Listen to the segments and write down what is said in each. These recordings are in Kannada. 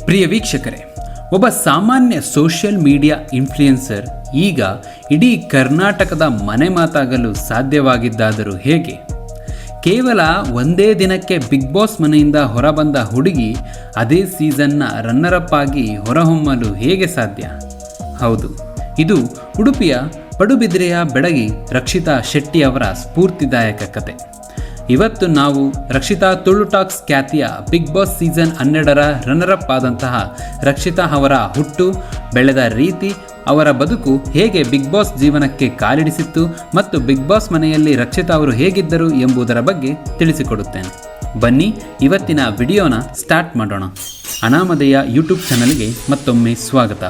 ಪ್ರಿಯ ವೀಕ್ಷಕರೇ, ಒಬ್ಬ ಸಾಮಾನ್ಯ ಸೋಷಿಯಲ್ ಮೀಡಿಯಾ ಇನ್ಫ್ಲುಯೆನ್ಸರ್ ಈಗ ಇಡೀ ಕರ್ನಾಟಕದ ಮನೆ ಮಾತಾಗಲು ಸಾಧ್ಯವಾಗಿದ್ದಾದರೂ ಹೇಗೆ? ಕೇವಲ ಒಂದೇ ದಿನಕ್ಕೆ ಬಿಗ್ ಬಾಸ್ ಮನೆಯಿಂದ ಹೊರಬಂದ ಹುಡುಗಿ ಅದೇ ಸೀಸನ್ನ ರನ್ನರ್ ಅಪ್ ಆಗಿ ಹೊರಹೊಮ್ಮಲು ಹೇಗೆ ಸಾಧ್ಯ? ಹೌದು, ಇದು ಉಡುಪಿಯ ಪಡುಬಿದ್ರೆಯ ಬೆಡಗಿ ರಕ್ಷಿತಾ ಶೆಟ್ಟಿ ಅವರ ಸ್ಫೂರ್ತಿದಾಯಕ ಕತೆ. ಇವತ್ತು ನಾವು ರಕ್ಷಿತಾ ತುಳು ಟಾಕ್ಸ್ ಖ್ಯಾತಿಯ ಬಿಗ್ ಬಾಸ್ ಸೀಸನ್ 12ರ ರನ್ನರ್ ಅಪ್ ಆದಂತಹ ರಕ್ಷಿತಾ ಅವರ ಹುಟ್ಟು, ಬೆಳೆದ ರೀತಿ, ಅವರ ಬದುಕು ಹೇಗೆ ಬಿಗ್ ಬಾಸ್ ಜೀವನಕ್ಕೆ ಕಾಲಿಡಿಸಿತ್ತು ಮತ್ತು ಬಿಗ್ ಬಾಸ್ ಮನೆಯಲ್ಲಿ ರಕ್ಷಿತಾ ಅವರು ಹೇಗಿದ್ದರು ಎಂಬುದರ ಬಗ್ಗೆ ತಿಳಿಸಿಕೊಡುತ್ತೇನೆ. ಬನ್ನಿ ಇವತ್ತಿನ ವಿಡಿಯೋನ ಸ್ಟಾರ್ಟ್ ಮಾಡೋಣ. ಅನಾಮಧೇಯ ಯೂಟ್ಯೂಬ್ ಚಾನಲ್ಗೆ ಮತ್ತೊಮ್ಮೆ ಸ್ವಾಗತ.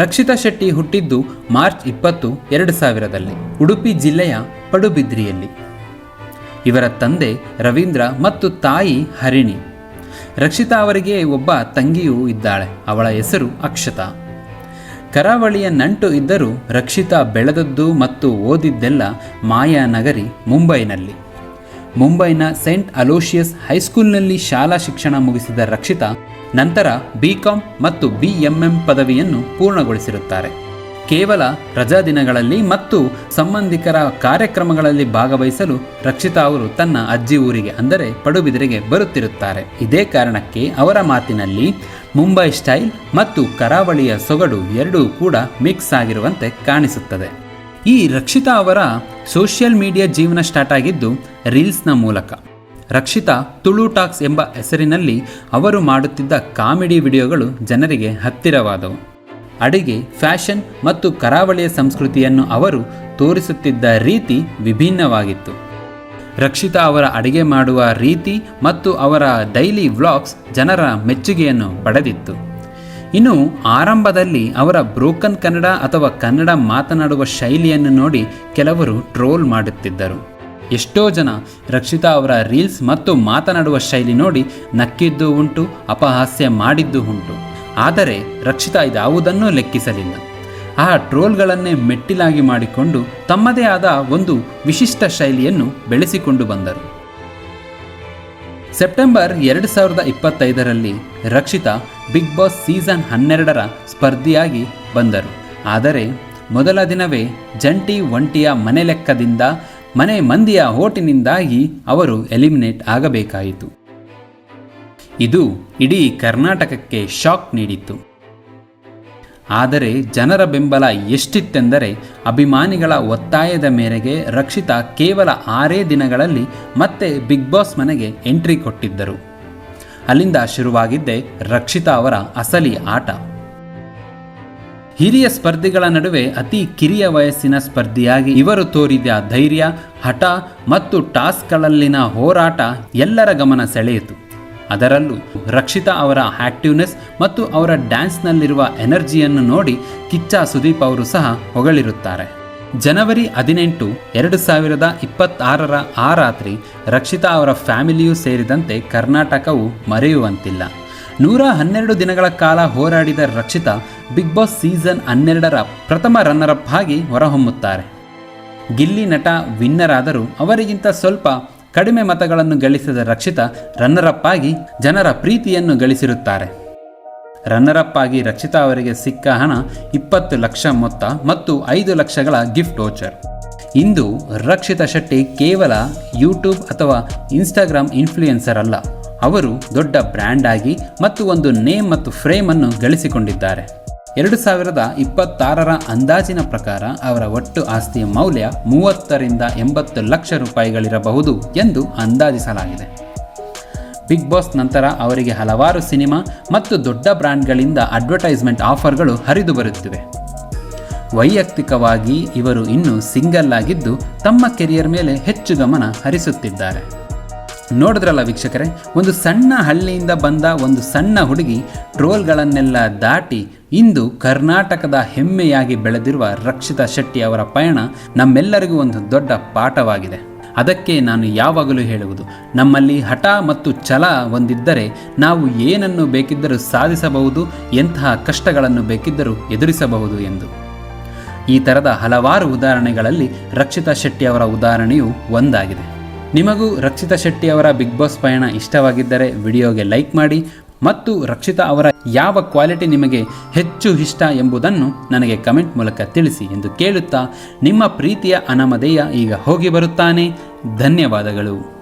ರಕ್ಷಿತಾ ಶೆಟ್ಟಿ ಹುಟ್ಟಿದ್ದು ಮಾರ್ಚ್ 20, 2000ರಲ್ಲಿ ಉಡುಪಿ ಜಿಲ್ಲೆಯ ಪಡುಬಿದ್ರಿಯಲ್ಲಿ. ಇವರ ತಂದೆ ರವೀಂದ್ರ ಮತ್ತು ತಾಯಿ ಹರಿಣಿ. ರಕ್ಷಿತಾ ಅವರಿಗೆ ಒಬ್ಬ ತಂಗಿಯೂ ಇದ್ದಾಳೆ. ಅವಳ ಹೆಸರು ಅಕ್ಷತಾ. ಕರಾವಳಿಯ ನಂಟು ಇದ್ದರೂ ರಕ್ಷಿತಾ ಬೆಳೆದದ್ದು ಮತ್ತು ಓದಿದ್ದೆಲ್ಲ ಮಾಯಾನಗರಿ ಮುಂಬೈನಲ್ಲಿ. ಮುಂಬೈನ ಸೆಂಟ್ ಅಲೋಷಿಯಸ್ ಹೈಸ್ಕೂಲ್ನಲ್ಲಿ ಶಾಲಾ ಶಿಕ್ಷಣ ಮುಗಿಸಿದ ರಕ್ಷಿತಾ ನಂತರ BCom ಮತ್ತು BMM ಪದವಿಯನ್ನು ಪೂರ್ಣಗೊಳಿಸಿರುತ್ತಾರೆ. ಕೇವಲ ರಜಾ ದಿನಗಳಲ್ಲಿ ಮತ್ತು ಸಂಬಂಧಿಕರ ಕಾರ್ಯಕ್ರಮಗಳಲ್ಲಿ ಭಾಗವಹಿಸಲು ರಕ್ಷಿತಾ ಅವರು ತನ್ನ ಅಜ್ಜಿ ಊರಿಗೆ ಅಂದರೆ ಪಡುಬಿದ್ರೆಗೆ ಬರುತ್ತಿರುತ್ತಾರೆ. ಇದೇ ಕಾರಣಕ್ಕೆ ಅವರ ಮಾತಿನಲ್ಲಿ ಮುಂಬೈ ಸ್ಟೈಲ್ ಮತ್ತು ಕರಾವಳಿಯ ಸೊಗಡು ಎರಡೂ ಕೂಡ ಮಿಕ್ಸ್ ಆಗಿರುವಂತೆ ಕಾಣಿಸುತ್ತದೆ. ಈ ರಕ್ಷಿತಾ ಅವರ ಸೋಷಿಯಲ್ ಮೀಡಿಯಾ ಜೀವನ ಸ್ಟಾರ್ಟ್ ಆಗಿದ್ದು ರೀಲ್ಸ್ನ ಮೂಲಕ. ರಕ್ಷಿತಾ ತುಳು ಟಾಕ್ಸ್ ಎಂಬ ಹೆಸರಿನಲ್ಲಿ ಅವರು ಮಾಡುತ್ತಿದ್ದ ಕಾಮಿಡಿ ವಿಡಿಯೋಗಳು ಜನರಿಗೆ ಹತ್ತಿರವಾದವು. ಅಡುಗೆ, ಫ್ಯಾಷನ್ ಮತ್ತು ಕರಾವಳಿಯ ಸಂಸ್ಕೃತಿಯನ್ನು ಅವರು ತೋರಿಸುತ್ತಿದ್ದ ರೀತಿ ವಿಭಿನ್ನವಾಗಿತ್ತು. ರಕ್ಷಿತಾ ಅವರ ಅಡುಗೆ ಮಾಡುವ ರೀತಿ ಮತ್ತು ಅವರ ಡೈಲಿ ವ್ಲಾಗ್ಸ್ ಜನರ ಮೆಚ್ಚುಗೆಯನ್ನು ಪಡೆದಿತ್ತು. ಇನ್ನು ಆರಂಭದಲ್ಲಿ ಅವರ ಬ್ರೋಕನ್ ಕನ್ನಡ ಅಥವಾ ಕನ್ನಡ ಮಾತನಾಡುವ ಶೈಲಿಯನ್ನು ನೋಡಿ ಕೆಲವರು ಟ್ರೋಲ್ ಮಾಡುತ್ತಿದ್ದರು. ಎಷ್ಟೋ ಜನ ರಕ್ಷಿತಾ ಅವರ ರೀಲ್ಸ್ ಮತ್ತು ಮಾತನಾಡುವ ಶೈಲಿ ನೋಡಿ ನಕ್ಕಿದ್ದು ಉಂಟು, ಅಪಹಾಸ್ಯ ಮಾಡಿದ್ದು ಉಂಟು. ಆದರೆ ರಕ್ಷಿತಾ ಇದ್ಯಾವುದನ್ನೂ ಲೆಕ್ಕಿಸಲಿಲ್ಲ. ಆ ಟ್ರೋಲ್ಗಳನ್ನೇ ಮೆಟ್ಟಿಲಾಗಿ ಮಾಡಿಕೊಂಡು ತಮ್ಮದೇ ಆದ ಒಂದು ವಿಶಿಷ್ಟ ಶೈಲಿಯನ್ನು ಬೆಳೆಸಿಕೊಂಡು ಬಂದರು. ಸೆಪ್ಟೆಂಬರ್ 2025ರಲ್ಲಿ ರಕ್ಷಿತಾ ಬಿಗ್ ಬಾಸ್ ಸೀಸನ್ 12ರ ಸ್ಪರ್ಧಿಯಾಗಿ ಬಂದರು. ಆದರೆ ಮೊದಲ ದಿನವೇ ಜಂಟಿ ಒಂಟಿಯ ಮನೆ ಲೆಕ್ಕದಿಂದ ಮನೆ ಮಂದಿಯ ಓಟಿನಿಂದಾಗಿ ಅವರು ಎಲಿಮಿನೇಟ್ ಆಗಬೇಕಾಯಿತು. ಇದು ಇಡೀ ಕರ್ನಾಟಕಕ್ಕೆ ಶಾಕ್ ನೀಡಿತ್ತು. ಆದರೆ ಜನರ ಬೆಂಬಲ ಎಷ್ಟಿತ್ತೆಂದರೆ ಅಭಿಮಾನಿಗಳ ಒತ್ತಾಯದ ಮೇರೆಗೆ ರಕ್ಷಿತಾ ಕೇವಲ 6 ದಿನಗಳಲ್ಲಿ ಮತ್ತೆ ಬಿಗ್ ಬಾಸ್ ಮನೆಗೆ ಎಂಟ್ರಿ ಕೊಟ್ಟಿದ್ದರು. ಅಲ್ಲಿಂದ ಶುರುವಾಗಿದ್ದೇ ರಕ್ಷಿತಾ ಅವರ ಅಸಲಿ ಆಟ. ಹಿರಿಯ ಸ್ಪರ್ಧಿಗಳ ನಡುವೆ ಅತಿ ಕಿರಿಯ ವಯಸ್ಸಿನ ಸ್ಪರ್ಧಿಯಾಗಿ ಇವರು ತೋರಿದ ಧೈರ್ಯ, ಹಠ ಮತ್ತು ಟಾಸ್ಕ್ಗಳಲ್ಲಿನ ಹೋರಾಟ ಎಲ್ಲರ ಗಮನ ಸೆಳೆಯಿತು. ಅದರಲ್ಲೂ ರಕ್ಷಿತಾ ಅವರ ಆಕ್ಟಿವ್ನೆಸ್ ಮತ್ತು ಅವರ ಡ್ಯಾನ್ಸ್ನಲ್ಲಿರುವ ಎನರ್ಜಿಯನ್ನು ನೋಡಿ ಕಿಚ್ಚ ಸುದೀಪ್ ಅವರು ಸಹ ಹೊಗಳಿರುತ್ತಾರೆ. ಜನವರಿ 18, 2026ರ ಆ ರಾತ್ರಿ ರಕ್ಷಿತಾ ಅವರ ಫ್ಯಾಮಿಲಿಯೂ ಸೇರಿದಂತೆ ಕರ್ನಾಟಕವು ಮರೆಯುವಂತಿಲ್ಲ. 112 ದಿನಗಳ ಕಾಲ ಹೋರಾಡಿದ ರಕ್ಷಿತಾ ಬಿಗ್ ಬಾಸ್ ಸೀಸನ್ 12ರ ಪ್ರಥಮ ರನ್ನರ್ ಅಪ್ ಆಗಿ ಹೊರಹೊಮ್ಮುತ್ತಾರೆ. ಗಿಲ್ಲಿ ನಟ ವಿನ್ನರ್ ಆದರೂ ಅವರಿಗಿಂತ ಸ್ವಲ್ಪ ಕಡಿಮೆ ಮತಗಳನ್ನು ಗಳಿಸಿದ ರಕ್ಷಿತಾ ರನ್ನರ್ ಅಪ್ ಆಗಿ ಜನರ ಪ್ರೀತಿಯನ್ನು ಗಳಿಸಿರುತ್ತಾರೆ. ರನ್ನರ್ ಅಪ್ ಆಗಿ ರಕ್ಷಿತಾ ಅವರಿಗೆ ಸಿಕ್ಕ ಹಣ 20 ಲಕ್ಷ ಮೊತ್ತ ಮತ್ತು 5 ಲಕ್ಷಗಳ ಗಿಫ್ಟ್ ವೋಚರ್. ಇಂದು ರಕ್ಷಿತಾ ಶೆಟ್ಟಿ ಕೇವಲ ಯೂಟ್ಯೂಬ್ ಅಥವಾ ಇನ್ಸ್ಟಾಗ್ರಾಮ್ ಇನ್ಫ್ಲುಯೆನ್ಸರ್ ಅಲ್ಲ, ಅವರು ದೊಡ್ಡ ಬ್ರ್ಯಾಂಡ್ ಆಗಿ ಮತ್ತು ಒಂದು ನೇಮ್ ಮತ್ತು ಫ್ರೇಮ್ ಅನ್ನು ಗಳಿಸಿಕೊಂಡಿದ್ದಾರೆ. 2026ರ ಅಂದಾಜಿನ ಪ್ರಕಾರ ಅವರ ಒಟ್ಟು ಆಸ್ತಿಯ ಮೌಲ್ಯ 30ರಿಂದ 80 ಲಕ್ಷ ರೂಪಾಯಿಗಳಿರಬಹುದು ಎಂದು ಅಂದಾಜಿಸಲಾಗಿದೆ. ಬಿಗ್ ಬಾಸ್ ನಂತರ ಅವರಿಗೆ ಹಲವಾರು ಸಿನಿಮಾ ಮತ್ತು ದೊಡ್ಡ ಬ್ರ್ಯಾಂಡ್ಗಳಿಂದ ಅಡ್ವರ್ಟೈಸ್ಮೆಂಟ್ ಆಫರ್ಗಳು ಹರಿದು ಬರುತ್ತಿವೆ. ವೈಯಕ್ತಿಕವಾಗಿ ಇವರು ಇನ್ನೂ ಸಿಂಗಲ್ ಆಗಿದ್ದು ತಮ್ಮ ಕೆರಿಯರ್ ಮೇಲೆ ಹೆಚ್ಚು ಗಮನ ಹರಿಸುತ್ತಿದ್ದಾರೆ. ನೋಡಿದ್ರಲ್ಲ ವೀಕ್ಷಕರೇ, ಒಂದು ಸಣ್ಣ ಹಳ್ಳಿಯಿಂದ ಬಂದ ಒಂದು ಸಣ್ಣ ಹುಡುಗಿ ಟ್ರೋಲ್ಗಳನ್ನೆಲ್ಲ ದಾಟಿ ಇಂದು ಕರ್ನಾಟಕದ ಹೆಮ್ಮೆಯಾಗಿ ಬೆಳೆದಿರುವ ರಕ್ಷಿತಾ ಶೆಟ್ಟಿ ಅವರ ಪಯಣ ನಮ್ಮೆಲ್ಲರಿಗೂ ಒಂದು ದೊಡ್ಡ ಪಾಠವಾಗಿದೆ. ಅದಕ್ಕೆ ನಾನು ಯಾವಾಗಲೂ ಹೇಳುವುದು, ನಮ್ಮಲ್ಲಿ ಹಠ ಮತ್ತು ಛಲ ಹೊಂದಿದ್ದರೆ ನಾವು ಏನನ್ನು ಬೇಕಿದ್ದರೂ ಸಾಧಿಸಬಹುದು, ಎಂತಹ ಕಷ್ಟಗಳನ್ನು ಬೇಕಿದ್ದರೂ ಎದುರಿಸಬಹುದು ಎಂದು. ಈ ಥರದ ಹಲವಾರು ಉದಾಹರಣೆಗಳಲ್ಲಿ ರಕ್ಷಿತಾ ಶೆಟ್ಟಿ ಅವರ ಉದಾಹರಣೆಯು ಒಂದಾಗಿದೆ. ನಿಮಗೂ ರಕ್ಷಿತಾ ಶೆಟ್ಟಿ ಅವರ ಬಿಗ್ ಬಾಸ್ ಪಯಣ ಇಷ್ಟವಾಗಿದ್ದರೆ ವಿಡಿಯೋಗೆ ಲೈಕ್ ಮಾಡಿ ಮತ್ತು ರಕ್ಷಿತಾ ಅವರ ಯಾವ ಕ್ವಾಲಿಟಿ ನಿಮಗೆ ಹೆಚ್ಚು ಇಷ್ಟ ಎಂಬುದನ್ನು ನನಗೆ ಕಮೆಂಟ್ ಮೂಲಕ ತಿಳಿಸಿ ಎಂದು ಕೇಳುತ್ತಾ ನಿಮ್ಮ ಪ್ರೀತಿಯ ಅನಾಮಧೇಯ ಈಗ ಹೋಗಿ ಬರುತ್ತಾನೆ. ಧನ್ಯವಾದಗಳು.